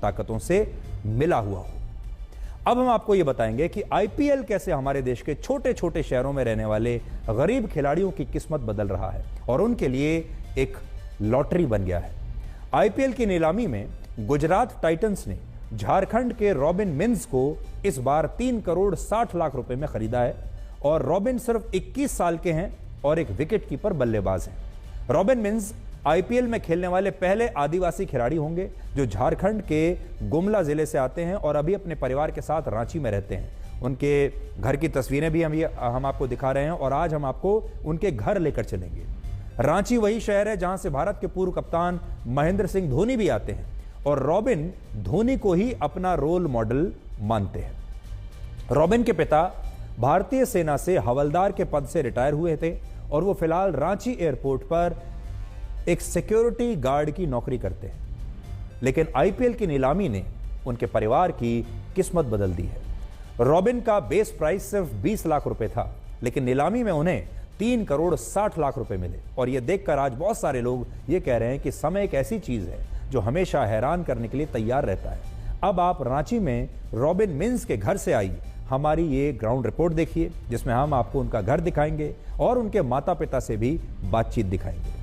ताकतों से मिला हुआ हो। अब हम आपको यह बताएंगे कि आईपीएल कैसे हमारे देश के छोटे छोटे शहरों में रहने वाले गरीब खिलाड़ियों की किस्मत बदल रहा है और उनके लिए एक लॉटरी बन गया है। आईपीएल की नीलामी में गुजरात टाइटंस ने झारखंड के रॉबिन मिन्स को इस बार 3 करोड़ 60 लाख रुपए में खरीदा है और रॉबिन सिर्फ 21 साल के हैं और एक विकेट कीपर बल्लेबाज हैं। रॉबिन मिन्स आईपीएल में खेलने वाले पहले आदिवासी खिलाड़ी होंगे जो झारखंड के गुमला जिले से आते हैं और अभी अपने परिवार के साथ रांची में रहते हैं। उनके घर की तस्वीरें भी हम आपको दिखा रहे हैं और आज हम आपको उनके घर लेकर चलेंगे। रांची वही शहर है जहां से भारत के पूर्व कप्तान महेंद्र सिंह धोनी भी आते हैं और रॉबिन धोनी को ही अपना रोल मॉडल मानते हैं। रॉबिन के पिता भारतीय सेना से हवलदार के पद से रिटायर हुए थे और वो फिलहाल रांची एयरपोर्ट पर एक सिक्योरिटी गार्ड की नौकरी करते हैं, लेकिन आईपीएल की नीलामी ने उनके परिवार की किस्मत बदल दी है। रॉबिन का बेस प्राइस सिर्फ 20 लाख रुपए था, लेकिन नीलामी में उन्हें 3 करोड़ 60 लाख रुपए मिले और यह देखकर आज बहुत सारे लोग ये कह रहे हैं कि समय एक ऐसी चीज है जो हमेशा हैरान करने के लिए तैयार रहता है। अब आप रांची में रॉबिन मिन्स के घर से आई हमारी ये ग्राउंड रिपोर्ट देखिए, जिसमें हम आपको उनका घर दिखाएंगे और उनके माता पिता से भी बातचीत दिखाएंगे।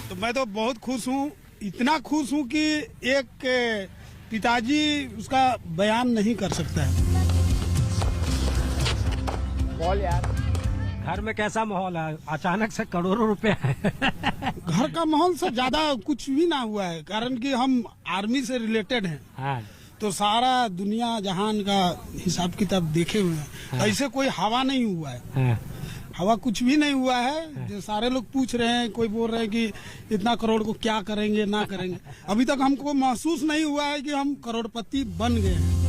तो मैं तो बहुत खुश हूँ, इतना खुश हूँ कि एक पिताजी उसका बयान नहीं कर सकता है। बोल यार, घर में कैसा माहौल है? अचानक से करोड़ों रुपए है। घर का माहौल से ज्यादा कुछ भी ना हुआ है, कारण कि हम आर्मी से रिलेटेड हैं। हाँ। तो सारा दुनिया जहान का हिसाब किताब देखे हुए हैं। हाँ। ऐसे कोई हवा नहीं हुआ है। हाँ। हवा कुछ भी नहीं हुआ है। हाँ। जो सारे लोग पूछ रहे हैं, कोई बोल रहे हैं कि इतना करोड़ को क्या करेंगे ना करेंगे, अभी तक हमको महसूस नहीं हुआ है कि हम करोड़पति बन गए हैं।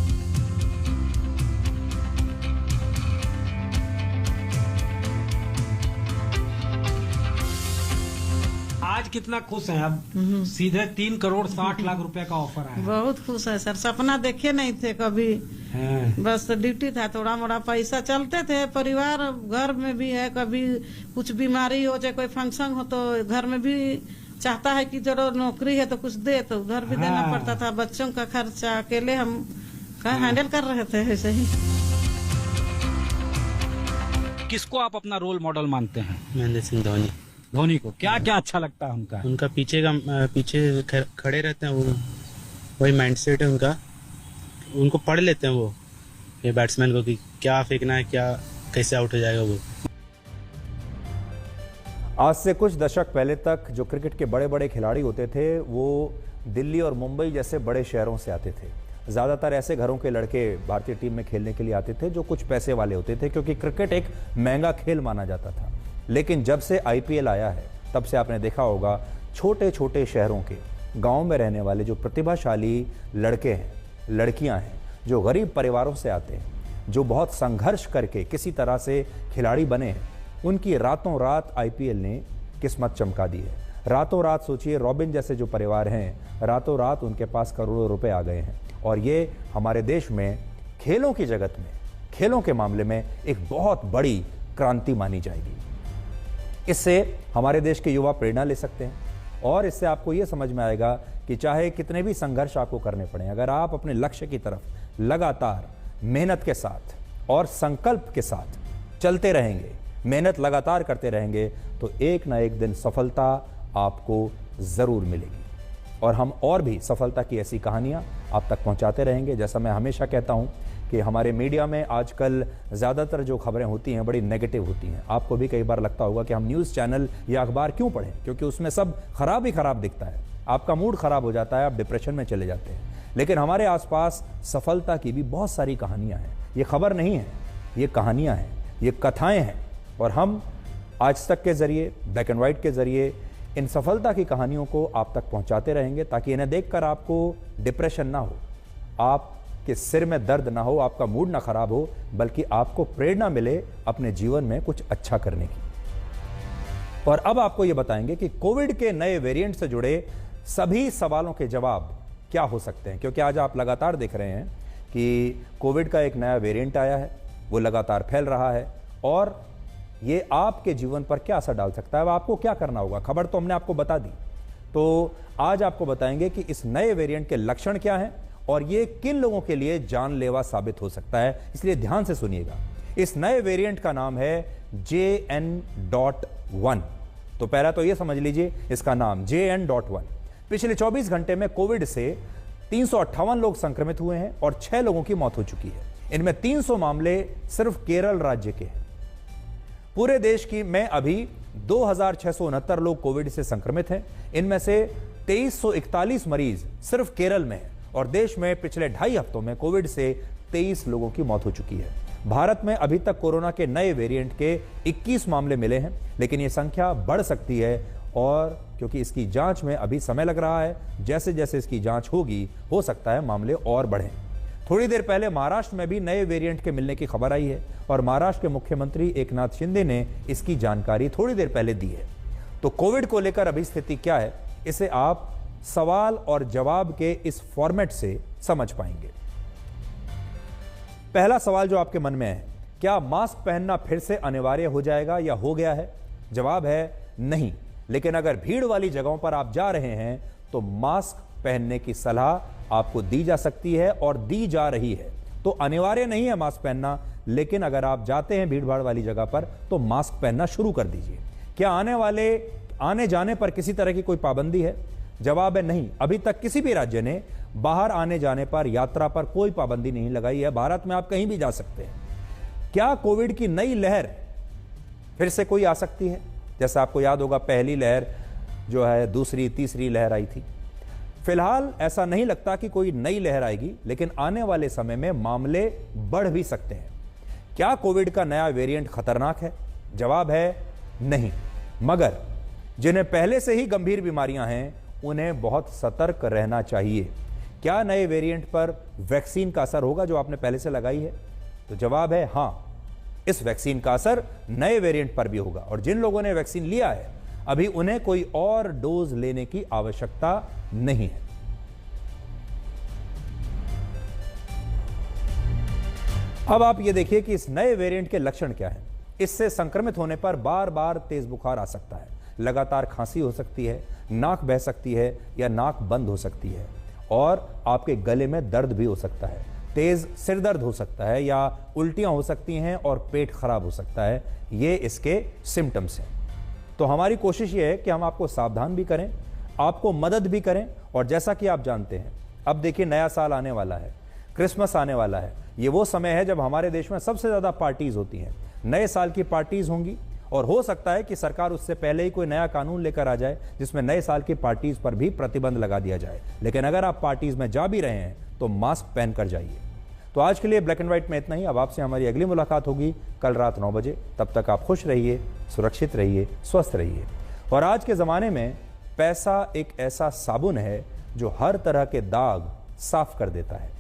आज कितना खुश हैं आप? सीधे 3 करोड़ 60 लाख रुपए का ऑफर आया। बहुत खुश है सर, सपना देखे नहीं थे कभी। बस ड्यूटी था, थोड़ा मोड़ा पैसा चलते थे, परिवार घर में भी है, कभी कुछ बीमारी हो चाहे कोई फंक्शन हो तो घर में भी चाहता है कि चलो नौकरी है तो कुछ दे, तो उधर भी देना पड़ता था। बच्चों का खर्चा अकेले हम हैंडल कर रहे थे ऐसे ही। किसको आप अपना रोल मॉडल मानते हैं? महेंद्र सिंह धोनी। धोनी को क्या क्या अच्छा लगता है उनका? उनका पीछे खड़े रहते हैं, वो वही माइंडसेट है उनका। उनको पढ़ लेते हैं वो ये बैट्समैन को कि क्या फेंकना है, क्या कैसे आउट हो जाएगा वो। आज से कुछ दशक पहले तक जो क्रिकेट के बड़े बड़े खिलाड़ी होते थे वो दिल्ली और मुंबई जैसे बड़े शहरों से आते थे। ज़्यादातर ऐसे घरों के लड़के भारतीय टीम में खेलने के लिए आते थे जो कुछ पैसे वाले होते थे, क्योंकि क्रिकेट एक महंगा खेल माना जाता था। लेकिन जब से आईपीएल आया है तब से आपने देखा होगा छोटे छोटे शहरों के गांव में रहने वाले जो प्रतिभाशाली लड़के हैं, लड़कियां हैं, जो गरीब परिवारों से आते हैं, जो बहुत संघर्ष करके किसी तरह से खिलाड़ी बने हैं, उनकी रातों रात आईपीएल ने किस्मत चमका दी है। रातों रात सोचिए, रॉबिन जैसे जो परिवार हैं, रातों रात उनके पास करोड़ों रुपए आ गए हैं और ये हमारे देश में खेलों की जगत में, खेलों के मामले में एक बहुत बड़ी क्रांति मानी जाएगी। इससे हमारे देश के युवा प्रेरणा ले सकते हैं और इससे आपको यह समझ में आएगा कि चाहे कितने भी संघर्ष आपको करने पड़े, अगर आप अपने लक्ष्य की तरफ लगातार मेहनत के साथ और संकल्प के साथ चलते रहेंगे, मेहनत लगातार करते रहेंगे, तो एक ना एक दिन सफलता आपको ज़रूर मिलेगी। और हम और भी सफलता की ऐसी कहानियां आप तक पहुंचाते रहेंगे। जैसा मैं हमेशा कहता हूं कि हमारे मीडिया में आजकल ज़्यादातर जो खबरें होती हैं बड़ी नेगेटिव होती हैं। आपको भी कई बार लगता होगा कि हम न्यूज़ चैनल या अखबार क्यों पढ़ें, क्योंकि उसमें सब खराब ही खराब दिखता है, आपका मूड खराब हो जाता है, आप डिप्रेशन में चले जाते हैं। लेकिन हमारे आसपास सफलता की भी बहुत सारी कहानियाँ हैं। ये खबर नहीं है, ये कहानियाँ हैं, ये कथाएँ हैं और हम आज तक के ज़रिए, ब्लैक एंड वाइट के ज़रिए इन सफलता की कहानियों को आप तक पहुंचाते रहेंगे, ताकि इन्हें देखकर आपको डिप्रेशन ना हो, आपके सिर में दर्द ना हो, आपका मूड ना खराब हो, बल्कि आपको प्रेरणा मिले अपने जीवन में कुछ अच्छा करने की। और अब आपको यह बताएंगे कि कोविड के नए वेरिएंट से जुड़े सभी सवालों के जवाब क्या हो सकते हैं, क्योंकि आज आप लगातार देख रहे हैं कि कोविड का एक नया वेरिएंट आया है, वो लगातार फैल रहा है और ये आपके जीवन पर क्या असर डाल सकता है, आपको क्या करना होगा। खबर तो हमने आपको बता दी, तो आज आपको बताएंगे कि इस नए वेरिएंट के लक्षण क्या हैं और ये किन लोगों के लिए जानलेवा साबित हो सकता है, इसलिए ध्यान से सुनिएगा। इस नए वेरिएंट का नाम है JN.1। तो पहला तो ये समझ लीजिए इसका नाम JN.1। पिछले 24 घंटे में कोविड से 358 लोग संक्रमित हुए हैं और 6 लोगों की मौत हो चुकी है। इनमें 300 मामले सिर्फ केरल राज्य के हैं। पूरे देश की में अभी 2669 लोग कोविड से संक्रमित हैं। इनमें से 2341 मरीज सिर्फ केरल में हैं और देश में पिछले 2.5 हफ्तों में कोविड से 23 लोगों की मौत हो चुकी है। भारत में अभी तक कोरोना के नए वेरिएंट के 21 मामले मिले हैं, लेकिन यह संख्या बढ़ सकती है और क्योंकि इसकी जांच में अभी समय लग रहा है, जैसे जैसे इसकी जांच होगी हो सकता है मामले और बढ़ें। थोड़ी देर पहले महाराष्ट्र में भी नए वेरिएंट के मिलने की खबर आई है और महाराष्ट्र के मुख्यमंत्री एकनाथ शिंदे ने इसकी जानकारी थोड़ी देर पहले दी है। तो कोविड को लेकर अभी स्थिति क्या है, इसे आप सवाल और जवाब के इस फॉर्मेट से समझ पाएंगे। पहला सवाल जो आपके मन में है, क्या मास्क पहनना फिर से अनिवार्य हो जाएगा या हो गया है? जवाब है नहीं, लेकिन अगर भीड़ वाली जगहों पर आप जा रहे हैं तो मास्क पहनने की सलाह आपको दी जा सकती है और दी जा रही है। तो अनिवार्य नहीं है मास्क पहनना, लेकिन अगर आप जाते हैं भीड़ भाड़ वाली जगह पर तो मास्क पहनना शुरू कर दीजिए। क्या आने जाने पर किसी तरह की कोई पाबंदी है? जवाब है नहीं, अभी तक किसी भी राज्य ने बाहर आने जाने पर, यात्रा पर कोई पाबंदी नहीं लगाई है। भारत में आप कहीं भी जा सकते हैं। क्या कोविड की नई लहर फिर से कोई आ सकती है? जैसा आपको याद होगा पहली लहर जो है, दूसरी तीसरी लहर आई थी। फिलहाल ऐसा नहीं लगता कि कोई नई लहर आएगी, लेकिन आने वाले समय में मामले बढ़ भी सकते हैं। क्या कोविड का नया वेरिएंट खतरनाक है? जवाब है नहीं, मगर जिन्हें पहले से ही गंभीर बीमारियां हैं उन्हें बहुत सतर्क रहना चाहिए। क्या नए वेरिएंट पर वैक्सीन का असर होगा जो आपने पहले से लगाई है? तो जवाब है हां, इस वैक्सीन का असर नए वेरिएंट पर भी होगा और जिन लोगों ने वैक्सीन लिया है अभी उन्हें कोई और डोज लेने की आवश्यकता नहीं है। अब आप ये देखिए कि इस नए वेरिएंट के लक्षण क्या हैं। इससे संक्रमित होने पर बार बार तेज बुखार आ सकता है, लगातार खांसी हो सकती है, नाक बह सकती है या नाक बंद हो सकती है और आपके गले में दर्द भी हो सकता है, तेज सिर दर्द हो सकता है या उल्टियां हो सकती हैं और पेट खराब हो सकता है। ये इसके सिम्टम्स हैं। तो हमारी कोशिश ये है कि हम आपको सावधान भी करें, आपको मदद भी करें। और जैसा कि आप जानते हैं, अब देखिए नया साल आने वाला है, क्रिसमस आने वाला है। ये वो समय है जब हमारे देश में सबसे ज़्यादा पार्टीज होती हैं। नए साल की पार्टीज होंगी और हो सकता है कि सरकार उससे पहले ही कोई नया कानून लेकर आ जाए जिसमें नए साल की पार्टीज पर भी प्रतिबंध लगा दिया जाए। लेकिन अगर आप पार्टीज में जा भी रहे हैं तो मास्क पहन कर जाइए। तो आज के लिए ब्लैक एंड व्हाइट में इतना ही। अब आपसे हमारी अगली मुलाकात होगी कल रात 9 बजे। तब तक आप खुश रहिए, सुरक्षित रहिए, स्वस्थ रहिए। और आज के ज़माने में पैसा एक ऐसा साबुन है जो हर तरह के दाग साफ कर देता है।